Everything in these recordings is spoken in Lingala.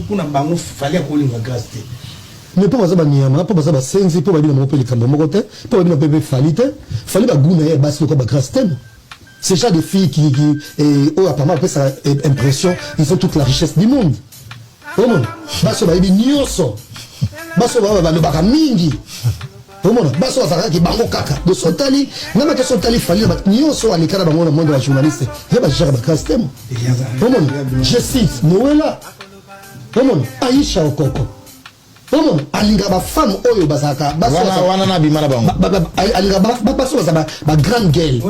pour na bango fallait ko linga grâce. Mais pour ça banyama, pour ça ba senzi, pour ba bina mo peli kambo mo côté, pour ba bina bébé falite, fallait ba gouna ya bas ko ba grâce thème. Ces gens de filles qui apparemment après ça impression, ils ont toute la richesse du monde. Comment? Baso ba ibi nyoso. Baso ba lo baka mingi. Comment? Baso ba ki bango kaka. De sotali, na ma sotali fallait ba nyoso alikana bango na monde wa journaliste. Ya ba gère ba grâce thème. Comment? Je cite Noëlla. Comment? Aïcha Okoko. Comment? Alinga ba femme oyo bazaka baso wana na bimana bango. Alinga ba baso ba grande gueule.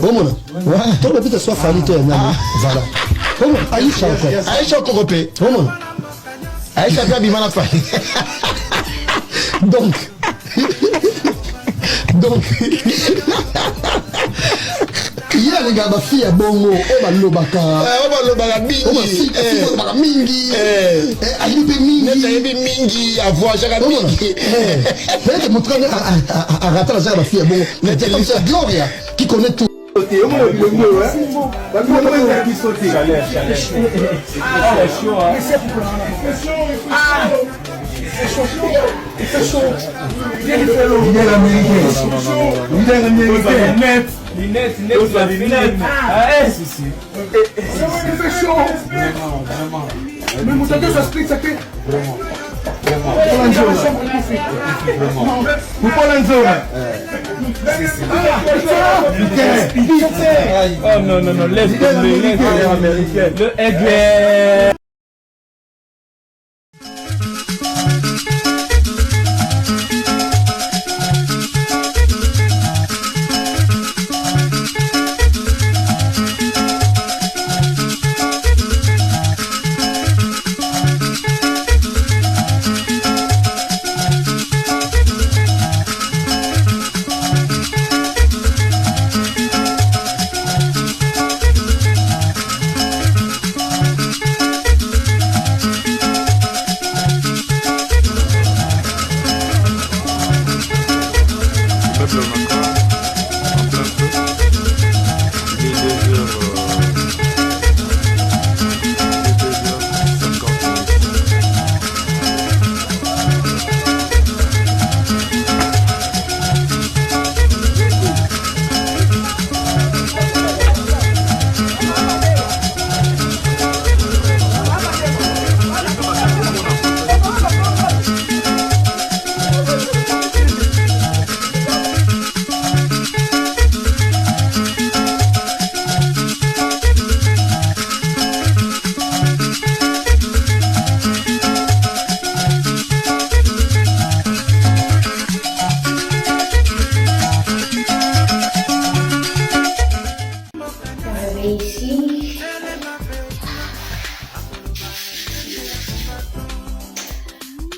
Comment? Ouais. Toi peut-être soit fallu toi na. Voilà. Comment? Aïcha Okoko. Aïcha Okoko pe. Comment? Aïcha pe bimana fa. Donc il y a les gars ma fille à bongo on va lobaka mingi alibi mingi avoir chaque mingi peut-être montrer à rater la fille à bongo mais comme ça Gloria qui connaît tout C'est chaud. Il est américain. Lunette, ah, si. Il fait chaud. Vraiment. Mais mon tata, ça split, ça fait. Vraiment. Vous parlez en zone. Oh non, laisse tomber, américain. Le aigle.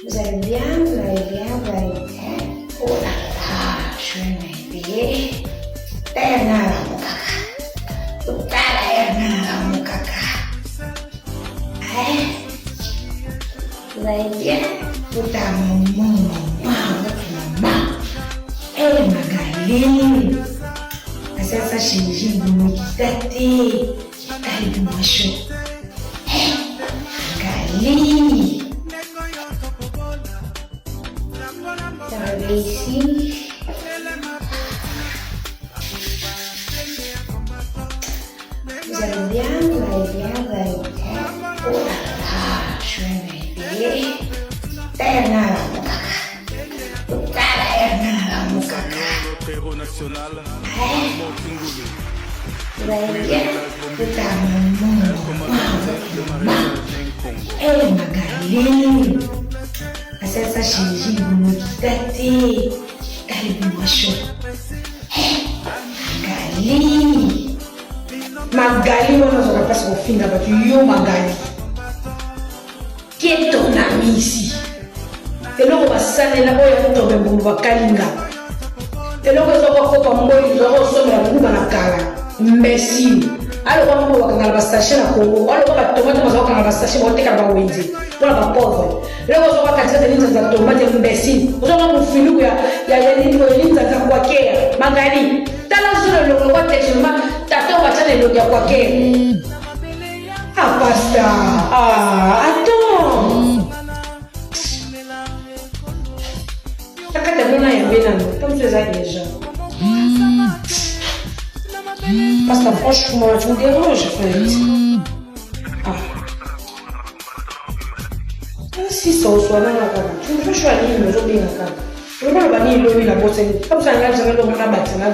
Vous allez bien. Oh là là, je vais m'éveiller. Vous allez bien. Maman. Eh, Magali. Sasa shinji mukitati. Karibu mwisho. Magali. Ça va bien ici. Vous allez bien. Oh là là, je vais m'éveiller. Vous allez bien. Eh, Magali. Sasa shinji mukitati. Karibu mwisho. Magali, on n'a pas ce qu'on finit là-bas. Yo, Magali. Qui est ton ami ici? Et là, on va s'aller là-bas et on va tomber pour Kalinga. Et là, on va faire comme moi, on va se mettre à Kala. Merci. Alors, on va faire la station à Congo. Alors, on va tomber dans la station, on va faire la Wendy. On va pauvre. Là, on va faire des lignes de tomate, merci. On va faire il y a des lignes de Kwakea. Magali. Le roi tellement t'attends à ça le roi quoi. Ah pasta. Ah attends. franchement, tu me déranges, frère. Si ça soit là, tu me fais choisir, mais je vais bien. Je vais pas venir là, la bosse. Comme ça, je vais le faire battre là.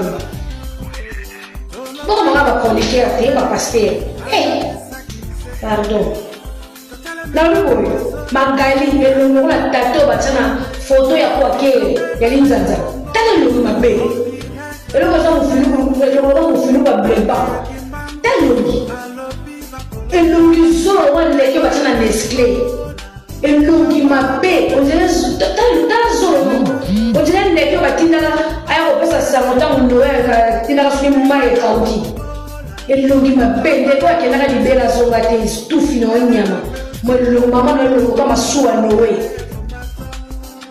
Bon, on va connecter à tes pasteur. Hey, pardon. Dans le boy, Magali, le la tato batana photo ya kwa kele ya linzanza. Tala lo ma be. Et le cosa mu filu ba bleba. Tala lo. Et le zo wa le ke batana Nestlé. Et le ma be, on dirait tala zo. On dirait le ke batina aya ko pesa sa monta ndo ya tina ka sumi mai kaudi. Et le ma be de kwa ke na libera zo ga te stufi no nyama. Moi le maman le comme soua noé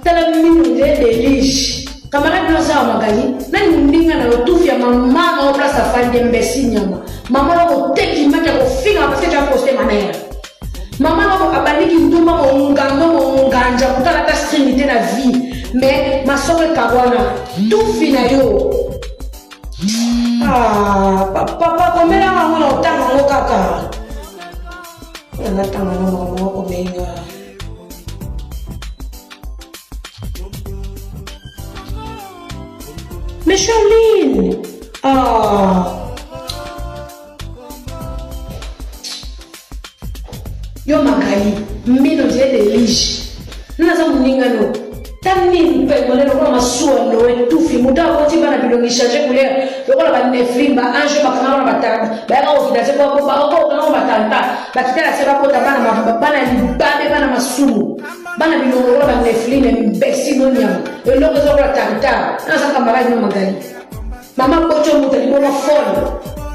tala minu de delige camarade no sa magali nani mundinga na tufi ya mama au place afande mbesi nyama mama lo teki maka ko finga parce que tu as posté manera mama lo abaniki nduma mo nganja kutala ta stringité na vie mais ma soeur kabwana tufi na yo papa komela mama na utanga ngo kaka. Mais Charline, yo Magali, mino dirait des liges. Nous avons n'ingano. Tani pegole no kama suwa no etufi muda ko tiba na bilongi charger couleur lokola ba Netflix ba ange ba kana ba batanda ba ka ofida se ko ba ko kana ba batanda ba kitela se ba ko tabana bana libabe bana masumu bana bilongo ba Netflix ne mbesi no nyama e loko zo ba tanta na sa kamera no Magali mama kocho mutali bona phone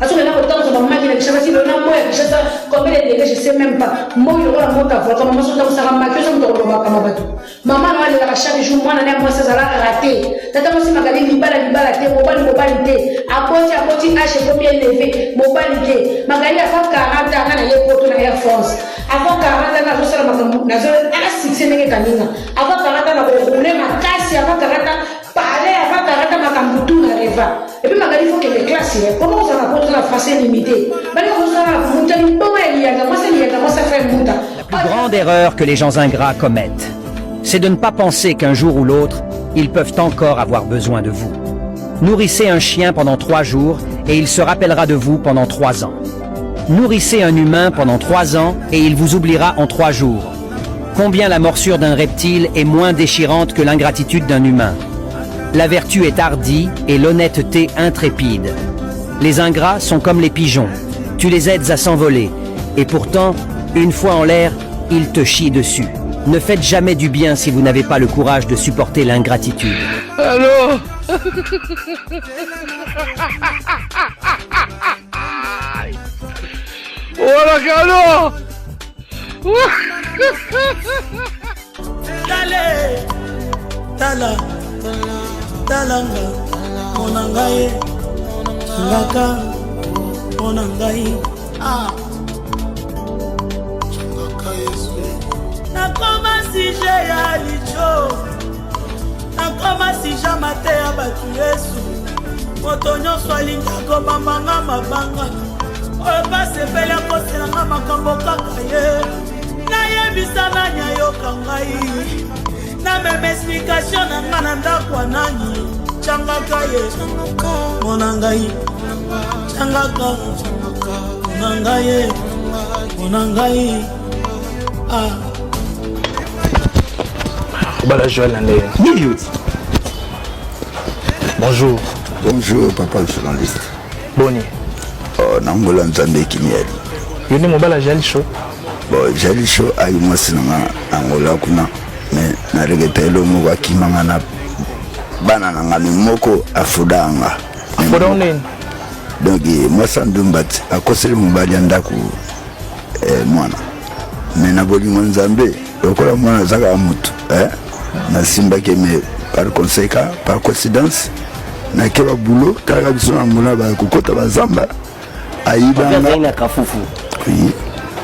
aso na ko tanzo ba makina kisha basi na moya kisha sa combien de degrés je sais même pas moyo wala mota voix comme maso ta kusaka makio so mtoko ba kama batu mama na wale la chaque jour mwana na moi ça la raté tata mo si Magali libala te mobali te akoti ache combien élevé mobali te Magali afa 40 na ye poto na Air France afa 40 na zo sala makamu na zo ala sikse nenge kaninga afa 40 na ko rouler makasi afa 40 parler afa 40 makambutu na reva et puis Magali faut que les classes comment ça va la français limité bali ko sala mutani bonga ya moi ça fait muta. La plus grande erreur que les gens ingrats commettent, c'est de ne pas penser qu'un jour ou l'autre, ils peuvent encore avoir besoin de vous. Nourrissez un chien pendant 3 jours et il se rappellera de vous pendant 3 ans. Nourrissez un humain pendant 3 ans et il vous oubliera en 3 jours. Combien la morsure d'un reptile est moins déchirante que l'ingratitude d'un humain? La vertu est hardie et l'honnêteté intrépide. Les ingrats sont comme les pigeons. Tu les aides à s'envoler et pourtant, une fois en l'air, ils te chient dessus. Ne faites jamais du bien si vous n'avez pas le courage de supporter l'ingratitude. Allô? Voilà, Galo! Talanga, monangaye, ngaka, monangaye, nakoma sije ya licho, nakoma sija mate ya batu Yesu, moto nyonso alingi akobambanga mabanga, oyo basepeli akoselanga makambo kaka ye, nayebisa nani ayoka ngai, na meme explication na nga na ndako ya nani, changaka ye, monangai, changaka, monangai, monangai, Bala Joël Landé. Bonjour. Bonjour, papa le journaliste. Boni. Oh, Nangola Nzambe Kimiel. Yoni Mobala Jali Show. Bon, Jali Show a eu moi sinanga Angola kuna. Mais na regete lo mo wa kimanga na bana nanga moko afudanga. Afuda onene. Donc moi sandumbat akoseli mubali ndaku mwana. Mais na boli Nzambe okola mwana zaka mutu na simba keme par conséquent par coïncidence na keba boulot kaka biso na mona ba kokota bazamba aibanga na kafufu oui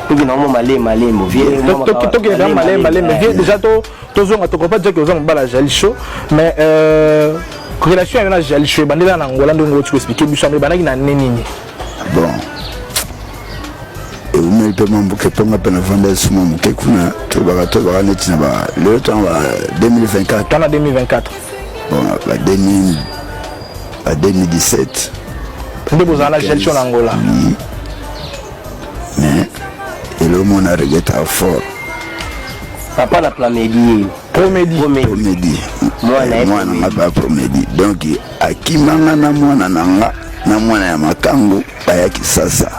toki na mo malembo vie toki na malembo vie déjà tozonga tokopa dire que ozonga bala Jali Show mais relation avec Jali Show bandela na Angola ndongo tu expliquer biso mais banaki na nini bon eumeli mpe mambuke mponga mpe na vanda esuma moke kuna tobaka neti na lelo tanga ba 2024 tana 2024 bon ba 2017 nde bozala na gestion na Angola mais elo mona regretta fort papa na Plamedi Promedi mwana nga ba Promedi donc akimanga na mwana nanga na mwana ya makango bayaki sasa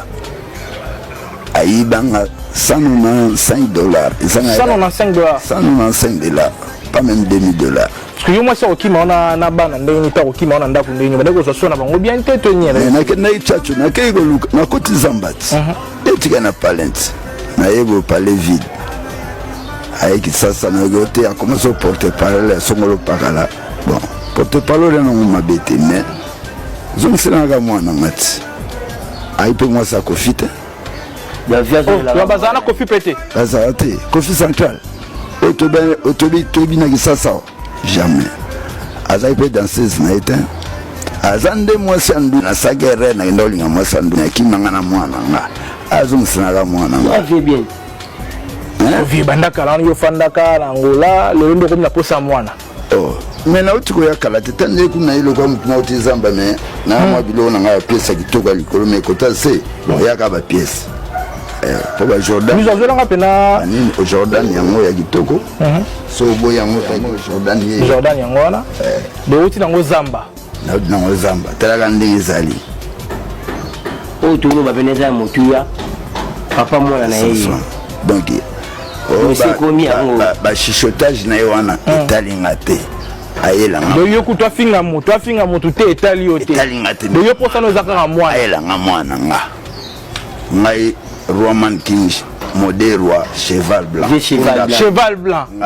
ayibanga $195 $195 pas même $2000 parce que yo moi ça okima na bana ndenge ta okima na ndako ndenge ba ndeko so na bango bien te to nyela na chachu na kei koluka na koti zambati etika na palente na yebo palais vide ayeki sasa na gote a commencé à porter parole songolo pakala bon porter parole na ngoma bete mais zongselanga mwana ngati aipe moi ça kofite ya bazana kofi pété bazate kofi central otobi na kisasa jamais azai pe danseuse na été azande mwasi andu na sagere na ndolinga mwasi andu na kimanga na mwana nga azongselanga mwana nga bien vi bandaka la yo fandaka na Angola le ndo comme na posa mwana mais na utiko ya kala tende kuna ile kwa mtu mauti zamba mais na mwa bilo na nga pièce kitoka likolo mais kota c'est bon ya ka ba pièce pour ba Jordan nous avons nga pena ni Jordan yango ya kitoko so bo yango Jordan yango wana de uti na ngo zamba na ngo zamba tala ndenge zali o tuno ba beneza motuya papa mwana na yeye donc ba chichotage na wana etalinga te ayela nga do yo kutwa finga moto te etali yo te etalinga te do yo posa no zakanga mwana ayela nga mwana nga ngai Roman King modèle roi cheval blanc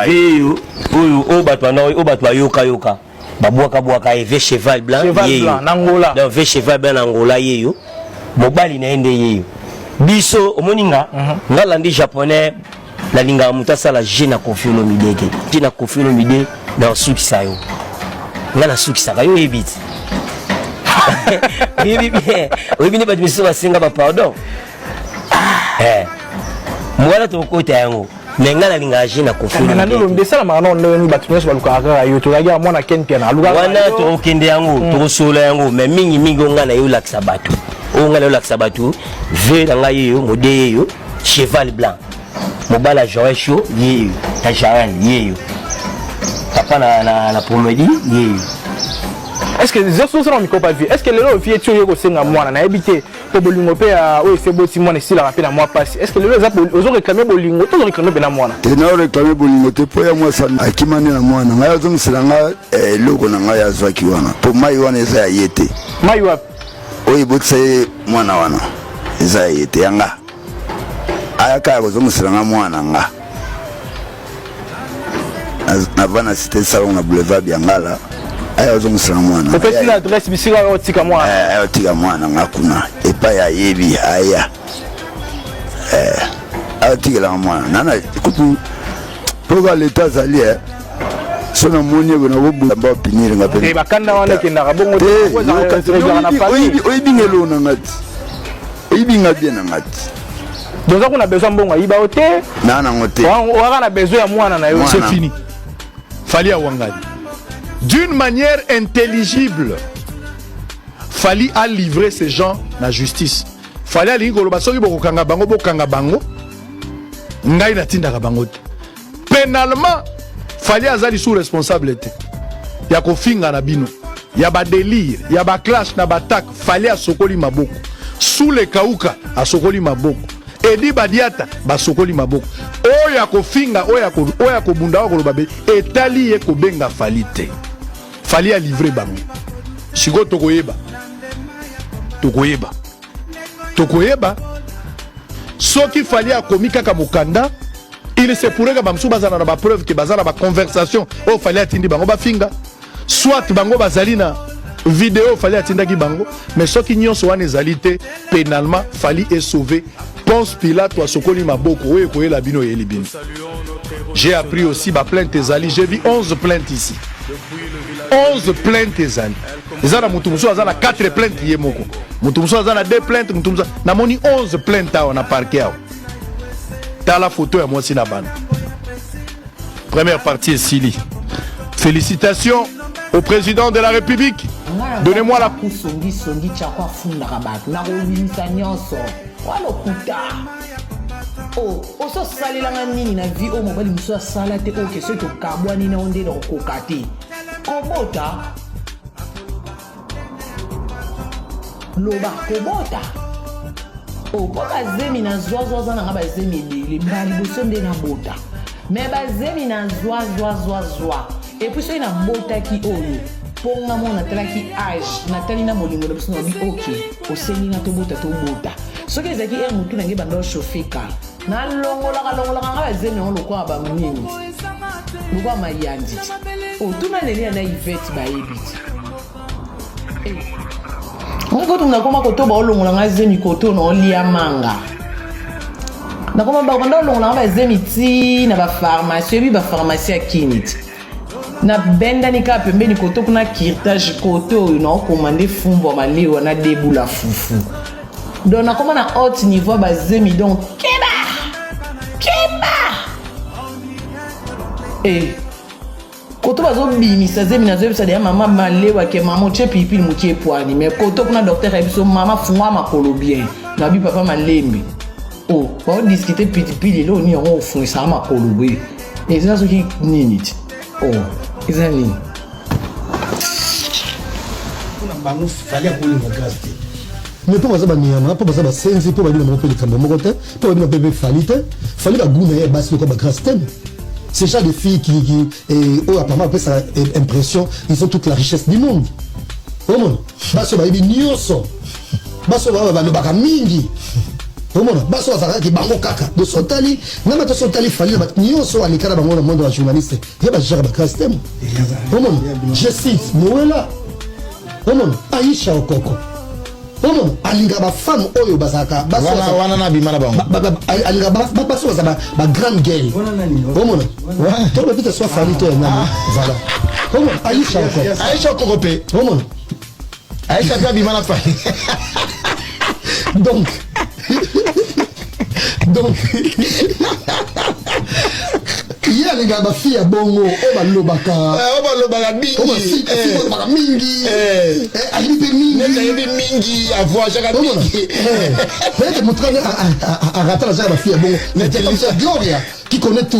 yeyo oyo obatwa yoka babwaka eve cheval blanc yeyo na Angola donc ve cheval blanc na Angola yeyo mobali na ende yeyo biso omoninga ngalandi japonais la linga mutasa la jena confino mideke jena confino mide na suki sayo ngana suki saka yo ebit bibi ne badmiso basinga ba pardon mwala to kota yango ngana linga jena confino na ndo ndesala mano ndo batmiso baluka ka yo to ya mwana ken pia na aluka wana to kende yango to sola yango mais mingi ngana yo laksa batu ngana yo laksa batu ve na ngai yo mode yo cheval blanc mobala Joël Chaud yeyo tajaran yeyo papa na Promedi yeyo est-ce que les autres sont miko pas vie est-ce que les autres vie tu yo senga mwana na habité to bolingo pe o se boti mwana si la rappeler moi passe est-ce que les autres réclamer bolingo to réclamer na mwana te na réclamer bolingo te po ya moi sa akimani na mwana ngayo zo msilanga loko na ngayo azwaki wana po mai wana eza yete mai wa oyi botse mwana wana eza yete yanga ayaka kozongiselanga mwana nga navana cité salon na boulevard Biangala aya kozongiselanga mwana opesi na adresse bisika otika mwana otika mwana nga kuna epai ayebi aya ayotikelanga mwana nana kutu poka leta azali so na moni na bobu ba pinire nga pe bakanda wana kendaka bongo oyibingelo na ngati oyibinga bien na ngati donc on a besoin bonga iba ote nana ngote on a besoin ya mwana na yo c'est fini Fally Awangadi d'une manière intelligible Fally a livré ces gens la justice Fally a lingo loba soki bokanga bango ngai na tindaka bango pénalement Fally azali sous responsabilité ya kofinga na bino ya ba délire ya ba clash na ba attaque Fally a sokoli maboko sous les kauka a sokoli maboko Edi Badiata basokoli maboko oya kofinga oya kobunda wa kolobabe etali ye kobenga Fally te Fally a livré bango siko tokoyeba soki Fally a komi kaka mokanda il se pourrait que bamsu bazana na ba preuve que bazana ba conversation o Fally atindi bango bafinga soit bango bazali na vidéo Fally atindaki bango mais soki nyonso wana ezali te pénalement Fally est sauvé. Ponce Pilate wa sokoli maboko oye la bino yeli bino. J'ai appris aussi ba plainte ezali, j'ai vu 11 plaintes ici. 11 plaintes ezali eza na mutu mosusu aza na 4 plaintes ye moko mutu mosusu aza na 2 plaintes mutu mosusu namoni 11 plaintes awa na parquet awa tala photo ya mwasi na bana première partie esili. Félicitations au président de la République. Donnez-moi la songi chakwa funda kabatu na kolimisa nyonso wala kuta oh oso salelanga nini na vie o mobali muso sala te o keso to kabwani na onde do kokati kobota loba kobota o boka zemi na zwa na ngaba zemi le mbali bosonde na bota mais bazemi na zwa et puis c'est na bota ki oyo ponga mona talaki age natali na molingo na biso na bi ok osengi na tobota soki ezaki e mutu nange bando chauffeka na longola ngaba zemi on lokwa ba mingi lokwa mayandi o tuna neli na Yvette bayebiti ngako tuna koma koto ba olongola ngazemi koto no lia manga na koma ba kondo olongola ngaba zemi ti na ba pharmacie bi ba pharmacie kinit na benda ni ka pembeni koto kuna kirtage koto na commandé fumbo malewa na debula fufu donc na koma na haut niveau bazemi donc keba koto bazo bimisa zemi na zebisa de mama malewa ke mama che pipi mukie poani mais koto kuna docteur ebiso mama fungwa makolo bien na bi papa malembi oh ba discuter piti lo ni on fun sa makolo we et ça ce qui nini oh izali kuna bangu fallait kolinga grâce mais pour ça banyama pour ça senzi pour bana mo peli kambo moko te pour bana bébé fallait ba guna e basi ko ba grâce te. Ces gens de filles qui apparemment après ça impression, ils ont toute la richesse du monde. Comment? Baso ba ibi nyoso. Baso ba no baka mingi. Comment? Baso ba ki bango kaka. De sotali, na mato sotali fallait ba nyoso alikala bango na monde wa journaliste. Ya ba jara ba custom. Comment? Je cite Noëlla. Comment? Aisha Okoko. Comment? Alinga ba femme oyo bazaka baso wana na bimana bango. Alinga ba baso ba grande gueule. Comment? Toi, peut-être soit famille, toi, voilà. Comment? Aïcha Okokopé. Comment? Aïcha Bimana Faye. Donc, il y a les gars, ma fille à Bongo, Lobaka mingi, mingi, mingi, à voir chaque mingi. Peut-être montrer à rater la fille à Bongo, mais c'est comme ça, Gloria, qui connaît tout.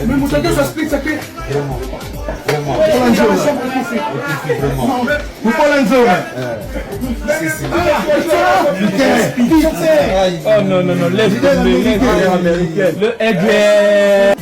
Mais mon tata, ça explique, ça fait. Vraiment. Vous parlez en zone. Oh non, laisse tomber. Le aigle.